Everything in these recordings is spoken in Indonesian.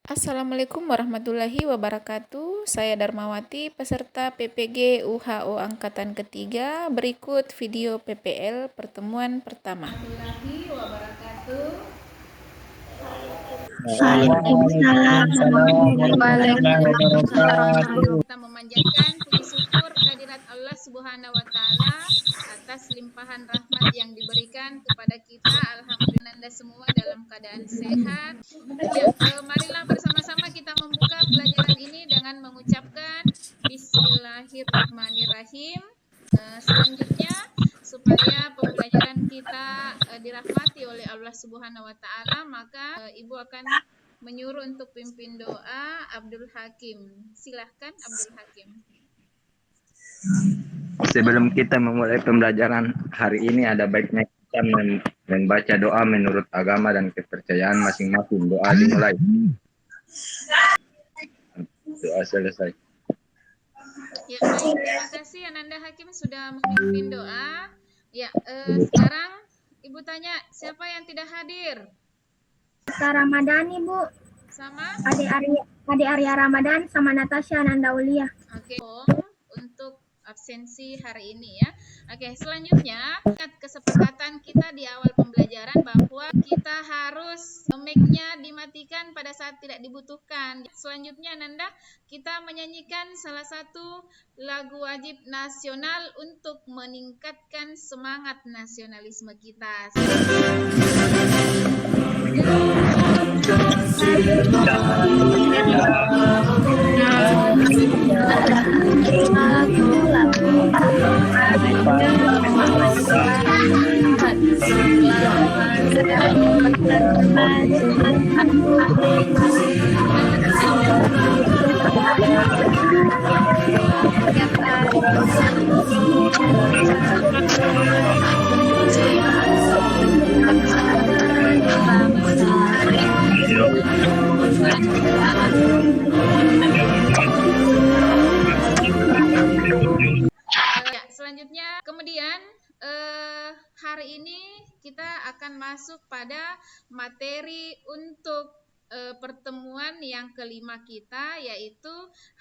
Assalamualaikum warahmatullahi wabarakatuh. Saya Darmawati, peserta PPG UHO Angkatan Ketiga. Berikut video PPL pertemuan pertama. Warahmatullahi wabarakatuh. Waalaikumsalam warahmatullahi wabarakatuh. Kita memanjatkan puji syukur kehadirat Allah Subhanahu wa taala atas limpahan rahmat yang diberikan kepada kita. Alhamdulillah Anda semua dalam keadaan sehat. Marilah bersama-sama kita membuka pelajaran ini dengan mengucapkan Bismillahirrahmanirrahim. Selanjutnya supaya pembelajaran kita dirahmati oleh Allah Subhanahu wa taala, maka Ibu akan menyuruh untuk pimpin doa Abdul Hakim. Silahkan Abdul Hakim. Sebelum kita memulai pembelajaran hari ini, ada baiknya kita membaca doa menurut agama dan kepercayaan masing-masing. Doa dimulai. Doa selesai. Ya, baik, terima kasih Ananda Hakim sudah memimpin doa. Ya, sekarang Ibu tanya, siapa yang tidak hadir? Ramadhani, Bu. Sama? Ade Arya Ramadan sama Natasha Ananda Ulia. Oke, untuk absensi hari ini ya. Oke, selanjutnya ingat kesepakatan kita di awal pembelajaran bahwa kita harus mic-nya dimatikan pada saat tidak dibutuhkan. Selanjutnya Nanda, kita menyanyikan salah satu lagu wajib nasional untuk meningkatkan semangat nasionalisme kita. Selanjutnya, kemudian hari ini kita akan masuk pada materi untuk pertemuan yang kelima kita, yaitu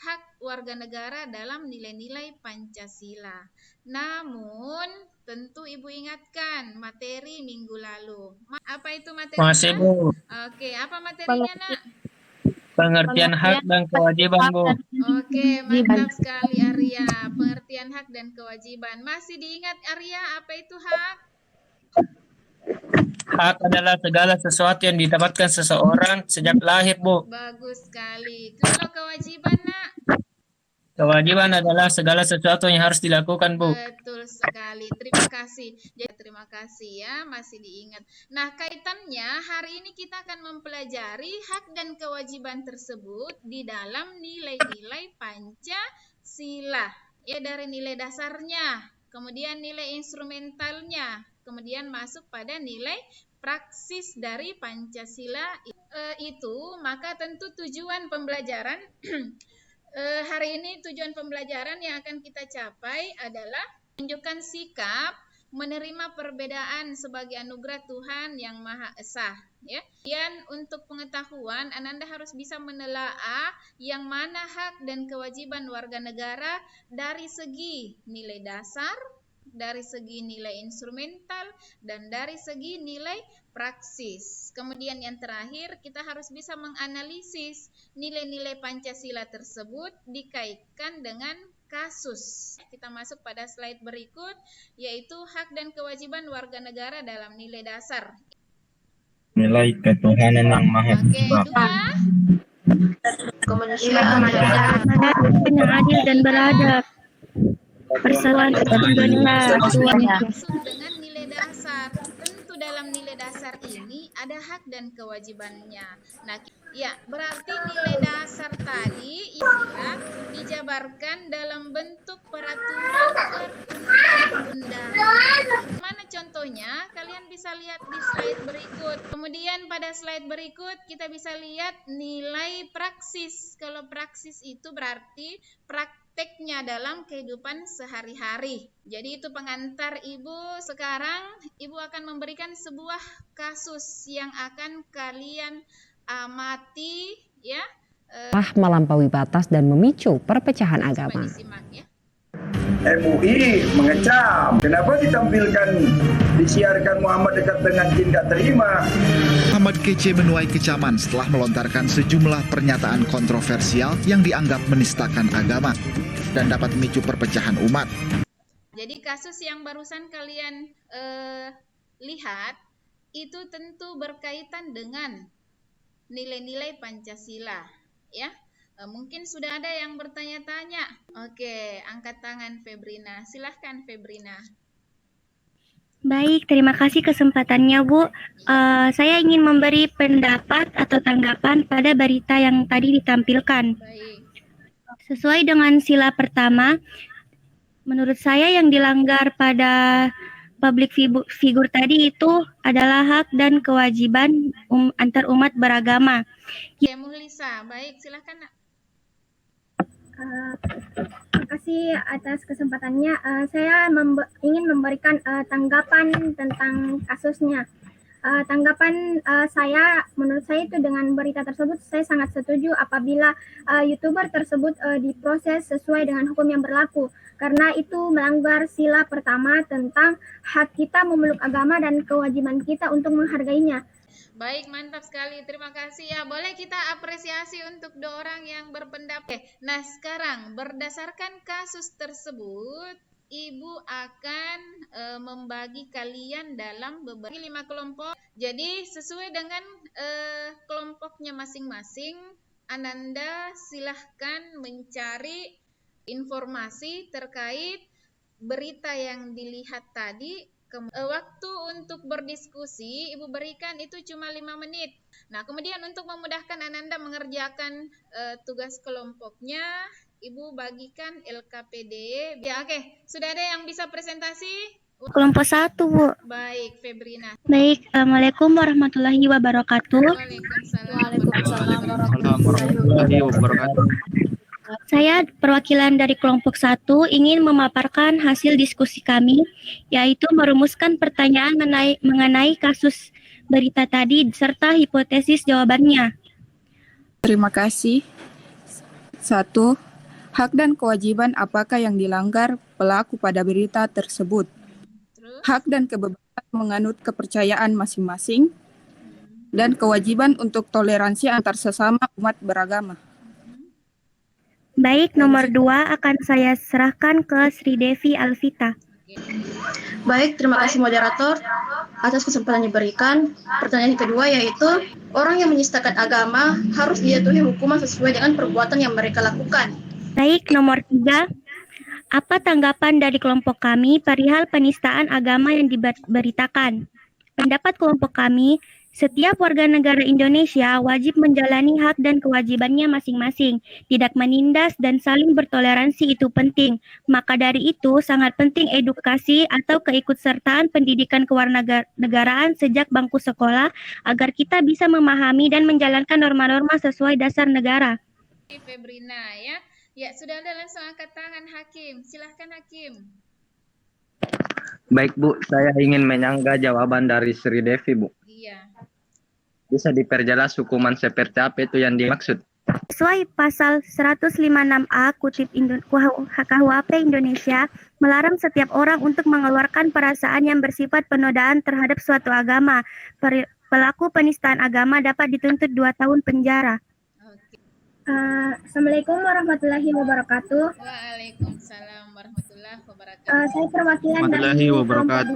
hak warga negara dalam nilai-nilai Pancasila. Namun, tentu Ibu ingatkan materi minggu lalu. Apa itu materinya? Masih, Bu. Oke, apa materinya, Nak? Pengertian hak dan kewajiban, Bu. Oke, mantap sekali Arya. Pengertian hak dan kewajiban. Masih diingat Arya, apa itu hak? Hak adalah segala sesuatu yang didapatkan seseorang sejak lahir, Bu. Bagus sekali. Kalau kewajiban, Nak? Kewajiban adalah segala sesuatu yang harus dilakukan, Bu. Betul sekali. Terima kasih. Jadi terima kasih ya, masih diingat. Nah, kaitannya hari ini kita akan mempelajari hak dan kewajiban tersebut di dalam nilai-nilai Pancasila. Ya, dari nilai dasarnya, kemudian nilai instrumentalnya, kemudian masuk pada nilai praksis dari Pancasila itu, maka tentu tujuan pembelajaran hari ini tujuan pembelajaran yang akan kita capai adalah menunjukkan sikap menerima perbedaan sebagai anugerah Tuhan yang Maha Esa. Ya. Kemudian untuk pengetahuan, Ananda harus bisa menelaah yang mana hak dan kewajiban warga negara dari segi nilai dasar, dari segi nilai instrumental, dan dari segi nilai praksis. Kemudian yang terakhir, kita harus bisa menganalisis nilai-nilai Pancasila tersebut dikaitkan dengan kasus. Kita masuk pada slide berikut, yaitu hak dan kewajiban warga negara dalam nilai dasar. Nilai ketuhanan yang Maha Esa. Kemanusiaan yang adil dan beradab. Persoalan dengan nilai dasar. Tentu dalam nilai dasar ini ada hak dan kewajibannya. Nah, ya, berarti nilai dasar tadi dijabarkan dalam bentuk peraturan perundang-undangan. Mana contohnya? Kalian bisa lihat di slide berikut. Kemudian pada slide berikut kita bisa lihat nilai praksis. Kalau praksis itu berarti prakteknya dalam kehidupan sehari-hari. Jadi itu pengantar Ibu. Sekarang Ibu akan memberikan sebuah kasus yang akan kalian amati ya. Melampaui batas dan memicu perpecahan Coba agama. disimak ya. MUI mengecam. Kenapa ditampilkan, disiarkan Muhammad dekat dengan jin gak terima? Muhammad Kece menuai kecaman setelah melontarkan sejumlah pernyataan kontroversial yang dianggap menistakan agama dan dapat memicu perpecahan umat. Jadi kasus yang barusan kalian lihat itu tentu berkaitan dengan nilai-nilai Pancasila, ya. Mungkin sudah ada yang bertanya-tanya. Oke, angkat tangan Febrina. Silahkan Febrina. Baik, terima kasih kesempatannya, Bu. Saya ingin memberi pendapat atau tanggapan pada berita yang tadi ditampilkan. Baik. Sesuai dengan sila pertama, menurut saya yang dilanggar pada public figure tadi itu adalah hak dan kewajiban antar umat beragama. Oke, Muhlisa. Baik, silahkan. Terima kasih atas kesempatannya. Saya ingin memberikan tanggapan tentang kasusnya. Tanggapan saya, menurut saya itu dengan berita tersebut, saya sangat setuju apabila YouTuber tersebut diproses sesuai dengan hukum yang berlaku. Karena itu melanggar sila pertama tentang hak kita memeluk agama dan kewajiban kita untuk menghargainya. Baik, mantap sekali. Terima kasih ya. Boleh kita apresiasi untuk dua orang yang berpendapat. Nah, sekarang berdasarkan kasus tersebut, Ibu akan membagi kalian dalam beberapa 5 kelompok. Jadi sesuai dengan kelompoknya masing-masing, Ananda silahkan mencari informasi terkait berita yang dilihat tadi. Waktu untuk berdiskusi Ibu berikan itu cuma 5 menit. Nah, kemudian untuk memudahkan Ananda mengerjakan tugas kelompoknya, Ibu bagikan LKPD. Ya, oke. Sudah ada yang bisa presentasi? Kelompok 1, Bu. Baik, Febrina. Baik, Assalamualaikum warahmatullahi wabarakatuh. Waalaikumsalam Warahmatullahi wabarakatuh. Saya perwakilan dari kelompok 1 ingin memaparkan hasil diskusi kami, yaitu merumuskan pertanyaan mengenai kasus berita tadi serta hipotesis jawabannya. Terima kasih. 1. Hak dan kewajiban apakah yang dilanggar pelaku pada berita tersebut? Hak dan kebebasan menganut kepercayaan masing-masing dan kewajiban untuk toleransi antar sesama umat beragama. Baik, nomor 2 akan saya serahkan ke Sri Devi Alvita. Baik, terima kasih moderator atas kesempatan yang diberikan. Pertanyaan kedua yaitu, orang yang menistakan agama harus dijatuhi hukuman sesuai dengan perbuatan yang mereka lakukan. Baik, nomor 3. Apa tanggapan dari kelompok kami perihal penistaan agama yang diberitakan? Pendapat kelompok kami, setiap warga negara Indonesia wajib menjalani hak dan kewajibannya masing-masing, tidak menindas dan saling bertoleransi itu penting. Maka dari itu sangat penting edukasi atau keikutsertaan pendidikan kewarganegaraan sejak bangku sekolah agar kita bisa memahami dan menjalankan norma-norma sesuai dasar negara. Febrina ya. Ya, sudah ada, langsung angkat tangan Hakim. Silahkan Hakim. Baik Bu, saya ingin menyanggah jawaban dari Sri Devi Bu. Iya. Bisa diperjelas hukuman seperti apa itu yang dimaksud? Sesuai pasal 156A kutip KUHP Indonesia, melarang setiap orang untuk mengeluarkan perasaan yang bersifat penodaan terhadap suatu agama. Pelaku penistaan agama dapat dituntut 2 tahun penjara. Assalamualaikum warahmatullahi wabarakatuh. Waalaikumsalam warahmatullahi wabarakatuh. Saya perwakilan dari kelompok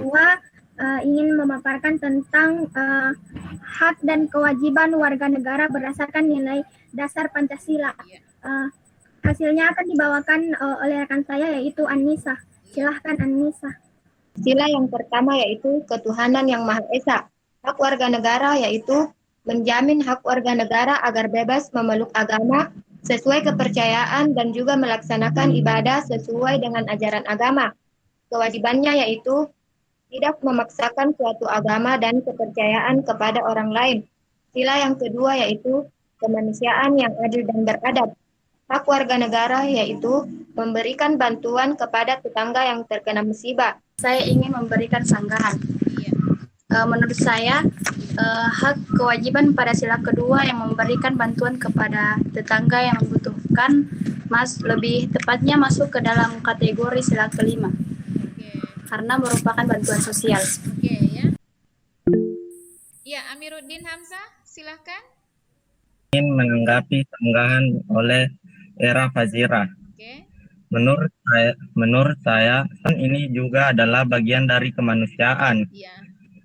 2 ingin memaparkan tentang hak dan kewajiban warga negara berdasarkan nilai dasar Pancasila. Hasilnya akan dibawakan oleh rekan saya yaitu Anissa. Silahkan Anissa. Sila yang pertama yaitu ketuhanan yang Maha Esa. Hak warga negara yaitu menjamin hak warga negara agar bebas memeluk agama sesuai kepercayaan dan juga melaksanakan ibadah sesuai dengan ajaran agama. Kewajibannya yaitu tidak memaksakan suatu agama dan kepercayaan kepada orang lain. Sila yang kedua yaitu kemanusiaan yang adil dan beradab. Hak warga negara yaitu memberikan bantuan kepada tetangga yang terkena musibah. Saya ingin memberikan sanggahan. Menurut saya, hak kewajiban pada sila kedua yang memberikan bantuan kepada tetangga yang membutuhkan, lebih tepatnya masuk ke dalam kategori sila kelima karena merupakan bantuan sosial. Oke, ya. Ya, Amiruddin Hamzah, silahkan. Ingin menanggapi sanggahan oleh Era Fazira. Oke. Menurut saya kan ini juga adalah bagian dari kemanusiaan. Iya.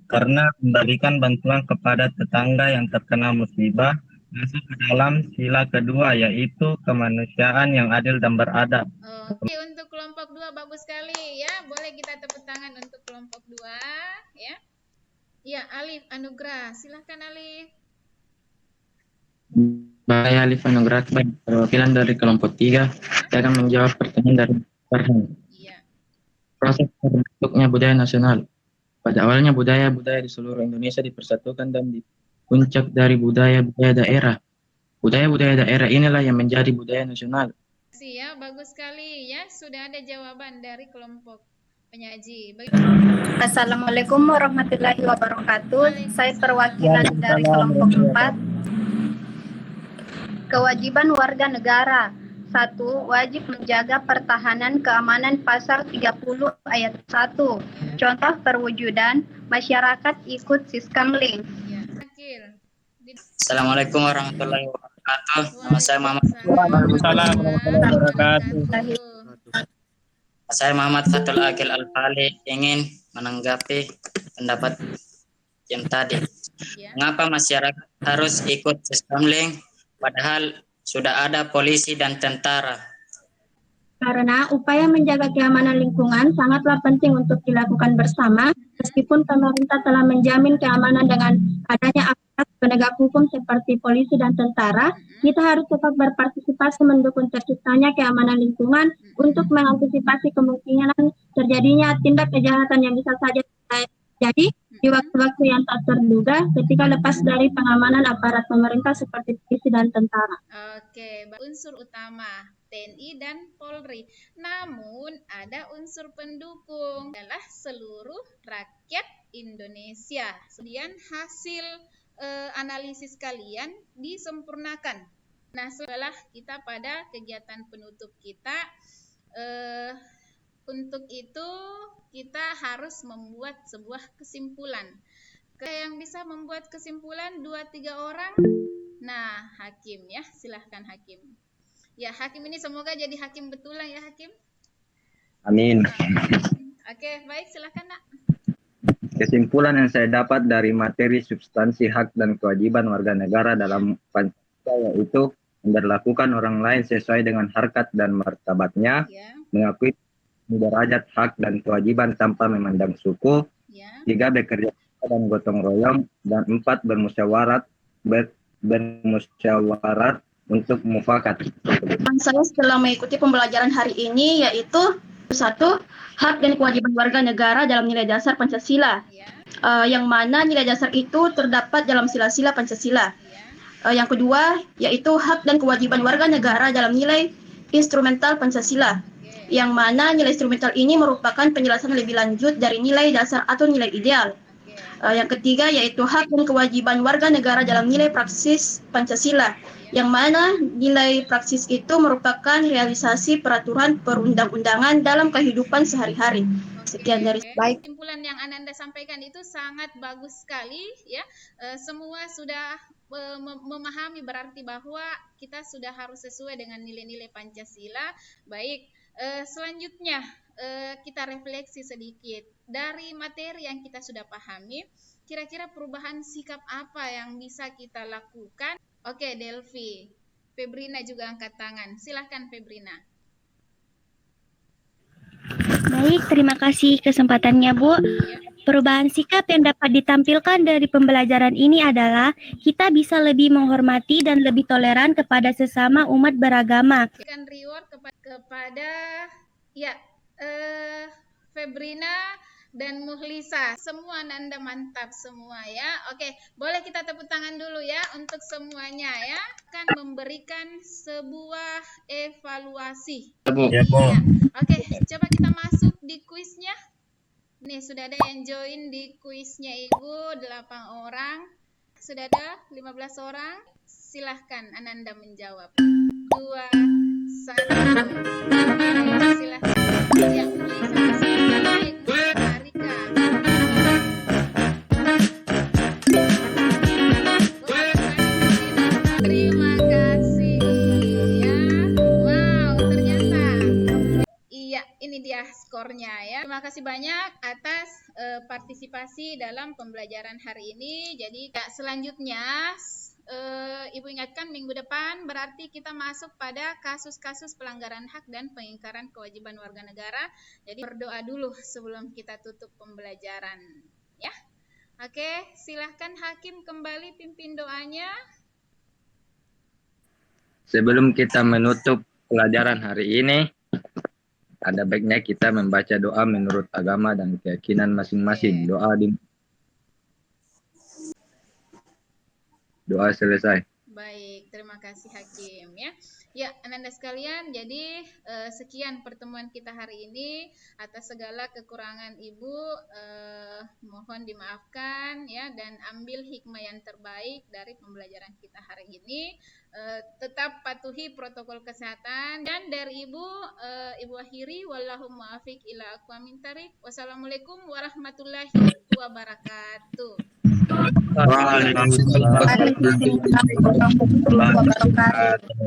Karena memberikan bantuan kepada tetangga yang terkena musibah masuk ke dalam sila kedua, yaitu kemanusiaan yang adil dan beradab. Oke, untuk kelompok 2 bagus sekali ya. Boleh kita tepuk tangan untuk kelompok 2 ya. Ya, Alif Anugrah, silahkan Alif. Saya Alif Anugrah, perwakilan dari kelompok 3. Saya akan menjawab pertanyaan dari Farhan. Iya. Proses terbentuknya budaya nasional. Pada awalnya budaya-budaya di seluruh Indonesia dipersatukan dan dipuncak dari budaya-budaya daerah. Budaya-budaya daerah inilah yang menjadi budaya nasional. Ya, bagus sekali ya. Sudah ada jawaban dari kelompok penyaji. Assalamualaikum warahmatullahi wabarakatuh. Saya perwakilan dari kelompok 4. Kewajiban warga negara. 1. Wajib menjaga pertahanan keamanan pasal 30 ayat 1. Contoh perwujudan, masyarakat ikut Siskamling. Assalamualaikum warahmatullahi wabarakatuh. Nama saya Muhammad. Waalaikumsalam warahmatullahi wabarakatuh. Saya Muhammad Fatul Akil Al-Fali ingin menanggapi pendapat yang tadi. Mengapa masyarakat harus ikut Siskamling padahal sudah ada polisi dan tentara? Karena upaya menjaga keamanan lingkungan sangatlah penting untuk dilakukan bersama, meskipun pemerintah telah menjamin keamanan dengan adanya aparat penegak hukum seperti polisi dan tentara, kita harus tetap berpartisipasi mendukung terciptanya keamanan lingkungan untuk mengantisipasi kemungkinan terjadinya tindak kejahatan yang bisa saja terjadi di waktu-waktu yang tak terduga ketika lepas dari pengamanan aparat pemerintah seperti polisi dan tentara. Oke, unsur utama TNI dan Polri. Namun ada unsur pendukung adalah seluruh rakyat Indonesia. Kemudian hasil analisis kalian disempurnakan. Nah, setelah kita pada kegiatan penutup kita, untuk itu kita harus membuat sebuah kesimpulan. Yang bisa membuat kesimpulan 2-3 orang. Nah, Hakim ya, silahkan Hakim. Ya, Hakim ini semoga jadi hakim betulan ya, Hakim. Amin. Oke, baik, silahkan Nak. Kesimpulan yang saya dapat dari materi substansi hak dan kewajiban warga negara dalam Pancasila yaitu memperlakukan orang lain sesuai dengan harkat dan martabatnya, mengakui derajat hak dan kewajiban tanpa memandang suku, 3 bekerja dan gotong royong, dan 4 bermusyawarat untuk mufakat. Saya setelah mengikuti pembelajaran hari ini yaitu 1. Hak dan kewajiban warga negara dalam nilai dasar Pancasila, yang mana nilai dasar itu terdapat dalam sila-sila Pancasila. Yang kedua yaitu hak dan kewajiban warga negara dalam nilai instrumental Pancasila, yang mana nilai instrumental ini merupakan penjelasan lebih lanjut dari nilai dasar atau nilai ideal. Yang ketiga yaitu hak dan kewajiban warga negara dalam nilai praksis Pancasila, yang mana nilai praksis itu merupakan realisasi peraturan perundang-undangan dalam kehidupan sehari-hari. Sekian dari baik. Kesimpulan yang Ananda sampaikan itu sangat bagus sekali ya. Semua sudah memahami berarti bahwa kita sudah harus sesuai dengan nilai-nilai Pancasila. Baik, selanjutnya kita refleksi sedikit dari materi yang kita sudah pahami. Kira-kira perubahan sikap apa yang bisa kita lakukan? Oke, Delvi. Febrina juga angkat tangan. Silahkan Febrina. Baik, terima kasih kesempatannya, Bu. Perubahan sikap yang dapat ditampilkan dari pembelajaran ini adalah kita bisa lebih menghormati dan lebih toleran kepada sesama umat beragama. Berikan reward kepada ya Febrina dan Muhlisa. Semua Nanda mantap semua ya. Oke, boleh kita tepuk tangan dulu ya untuk semuanya ya. Akan memberikan sebuah evaluasi. Ya, Bu. Oke, coba kita masuk di kuisnya. Nih, sudah ada yang join di kuisnya Ibu, 8 orang. Sudah ada 15 orang. Silahkan Ananda menjawab. 2, 1. Silahkan. Ya, mulai sama-sama. Marika. Terima kasih. Ya, wow, ternyata. Iya, ini dia skornya ya. Terima kasih banyak atas partisipasi dalam pembelajaran hari ini. Jadi selanjutnya Ibu ingatkan minggu depan berarti kita masuk pada kasus-kasus pelanggaran hak dan pengingkaran kewajiban warga negara. Jadi berdoa dulu sebelum kita tutup pembelajaran ya. Oke, silahkan Hakim kembali pimpin doanya. Sebelum kita menutup pelajaran hari ini, ada baiknya kita membaca doa menurut agama dan keyakinan masing-masing. Doa selesai. Baik, terima kasih Hakim ya. Ya, Ananda sekalian, jadi sekian pertemuan kita hari ini. Atas segala kekurangan Ibu mohon dimaafkan ya, dan ambil hikmah yang terbaik dari pembelajaran kita hari ini. Tetap patuhi protokol kesehatan, dan dari Ibu akhiri, wallahu muwaffiq ila aqwamit thariq. Wassalamualaikum warahmatullahi wabarakatuh. Waalaikumsalam warahmatullahi wabarakatuh.